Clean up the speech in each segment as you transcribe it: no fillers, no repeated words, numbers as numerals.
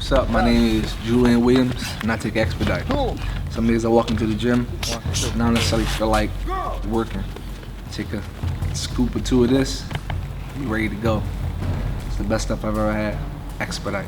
What's up? My name is Julian Williams, and I take Expedite. Some days I walk into the gym, not necessarily feel like working. Take a scoop or two of this, be ready to go. It's the best stuff I've ever had. Expedite.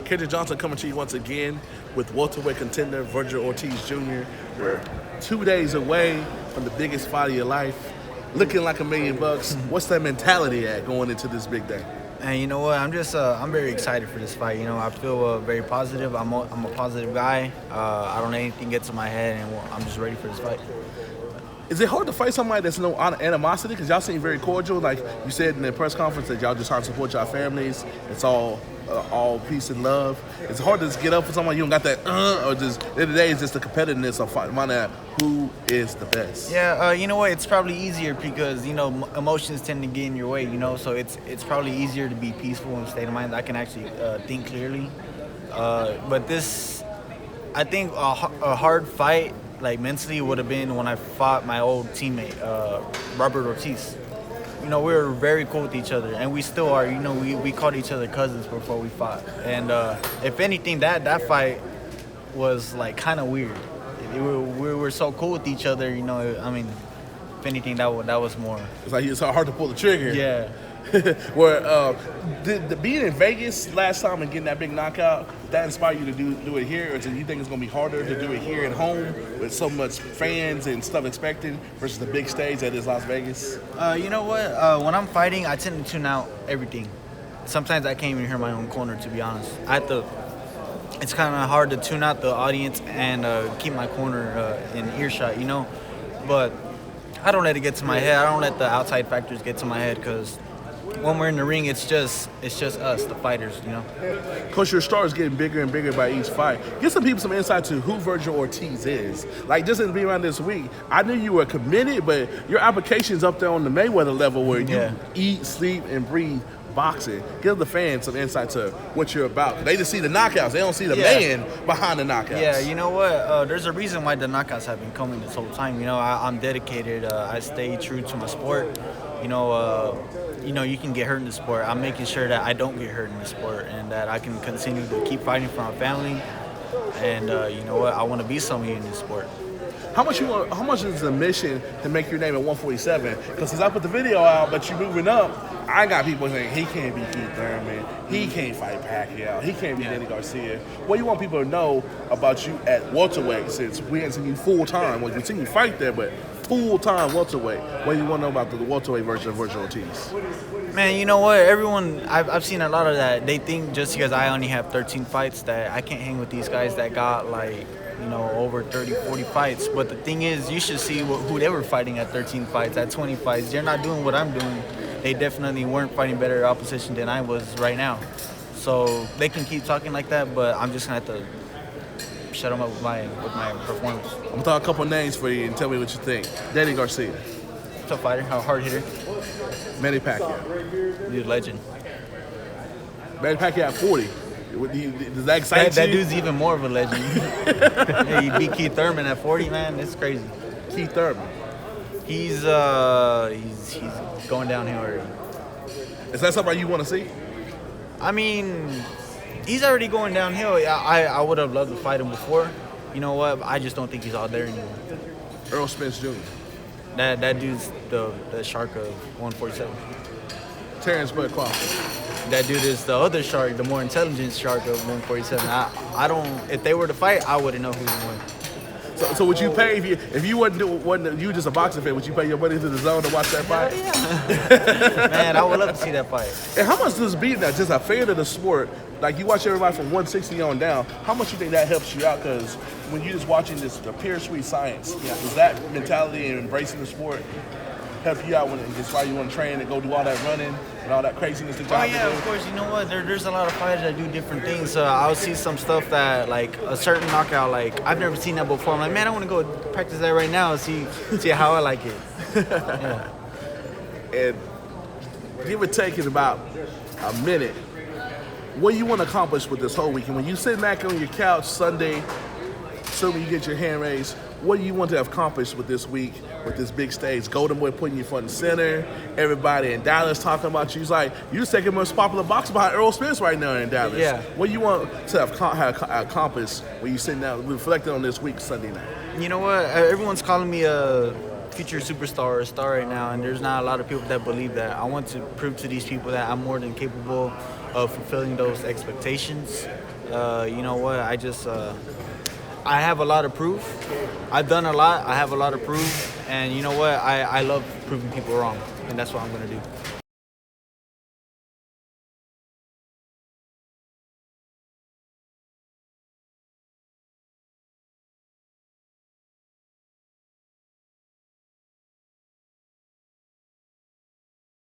Kendrick Johnson coming to you once again with welterweight contender Vergil Ortiz Jr. We're 2 days away from the biggest fight of your life, looking like $1 million. What's that mentality at going into this big day? And you know what? I'm very excited for this fight. You know, I feel very positive. I'm a positive guy. I don't let anything get to my head, and I'm just ready for this fight. Is it hard to fight somebody that's no animosity? Because y'all seem very cordial. Like you said in the press conference that y'all just trying to support y'all families. It's all peace and love. It's hard to just get up for someone you don't got that or just at the end of the day it's just the competitiveness of finding out who is the best. Yeah, you know what? It's probably easier because you know emotions tend to get in your way. You know, so it's probably easier to be peaceful and state of mind. I can actually think clearly. But this, I think a hard fight, like mentally, would have been when I fought my old teammate, Vergil Ortiz. You know, we were very cool with each other, and we still are. You know, we called each other cousins before we fought. And if anything, that fight was like kind of weird. We were so cool with each other. You know, I mean, if anything, that was more. It's like it's hard to pull the trigger. Yeah. Where being in Vegas last time and getting that big knockout, did that inspire you to do it here, or do you think it's going to be harder to do it here at home with so much fans and stuff expecting versus the big stage that is Las Vegas? You know what? When I'm fighting, I tend to tune out everything. Sometimes I can't even hear my own corner, to be honest. It's kind of hard to tune out the audience and keep my corner in earshot, you know? But I don't let it get to my head. I don't let the outside factors get to my head because when we're in the ring, it's just us, the fighters, you know. Coach, your star is getting bigger and bigger by each fight. Give some people some insight to who Vergil Ortiz is. Like, just in being around this week, I knew you were committed, but your application's up there on the Mayweather level where you eat, sleep, and breathe boxing. Give the fans some insight to what you're about. They just see the knockouts. They don't see the man behind the knockouts. Yeah, you know what? There's a reason why the knockouts have been coming this whole time. You know, I'm dedicated. I stay true to my sport. You know, you can get hurt in the sport. I'm making sure that I don't get hurt in the sport and that I can continue to keep fighting for my family. And you know what? I want to be somebody in this sport. How much is the mission to make your name at 147? Because since I put the video out, but you're moving up, I got people saying he can't beat Keith Thurman, he can't fight Pacquiao, he can't beat Danny Garcia. What do you want people to know about you at welterweight since we haven't seen you full time? Well, you seen you fight there, but full-time welterweight. What do you want to know about the welterweight version of Vergil Ortiz? Man, you know what? Everyone, I've seen a lot of that. They think just because I only have 13 fights that I can't hang with these guys that got like, you know, over 30, 40 fights. But the thing is, you should see who they were fighting at 13 fights, at 20 fights. They're not doing what I'm doing. They definitely weren't fighting better opposition than I was right now. So they can keep talking like that, but I'm just going to have to shut them up with my performance. I'm going to throw a couple names for you and tell me what you think. Danny Garcia. Tough fighter, hard hitter. Manny Pacquiao. Dude, legend. Manny Pacquiao at 40. Does that excite you? That dude's even more of a legend. Yeah, he beat Keith Thurman at 40, man. It's crazy. Keith Thurman. He's going downhill already. Is that somebody you want to see? I mean, he's already going downhill. I would have loved to fight him before. You know what? I just don't think he's all there anymore. Errol Spence Jr. That dude's the shark of 147. Terence Crawford. That dude is the other shark, the more intelligent shark of 147. I don't. If they were to fight, I wouldn't know who would win. So would you pay if you wasn't you just a boxing fan? Would you pay your money to the zone to watch that fight? Yeah. Man, I would love to see that fight. And how much does being that just a fan of the sport, like you watch everybody from 160 on down, how much you think that helps you out? Because when you're just watching the pure sweet science, does that mentality and embracing the sport help you out when it's why you want to train and go do all that running and all that craziness that y'all do? Of course. You know what? There's a lot of fighters that do different things. I'll see some stuff that, like, a certain knockout, like, I've never seen that before. I'm like, man, I want to go practice that right now and see how I like it. Yeah. And give or take in about a minute, what do you want to accomplish with this whole weekend? When you sit back on your couch Sunday, assuming you get your hand raised, what do you want to accomplish with this week, with this big stage? Golden Boy putting you front and center. Everybody in Dallas talking about you. It's like you're the second most popular boxer behind Errol Spence right now in Dallas. Yeah. What do you want to have accomplished when you sitting down reflecting on this week Sunday night? You know what? Everyone's calling me a future superstar or a star right now, and there's not a lot of people that believe that. I want to prove to these people that I'm more than capable of fulfilling those expectations. You know what? I have a lot of proof. I've done a lot. I have a lot of proof. And you know what? I love proving people wrong. And that's what I'm going to do.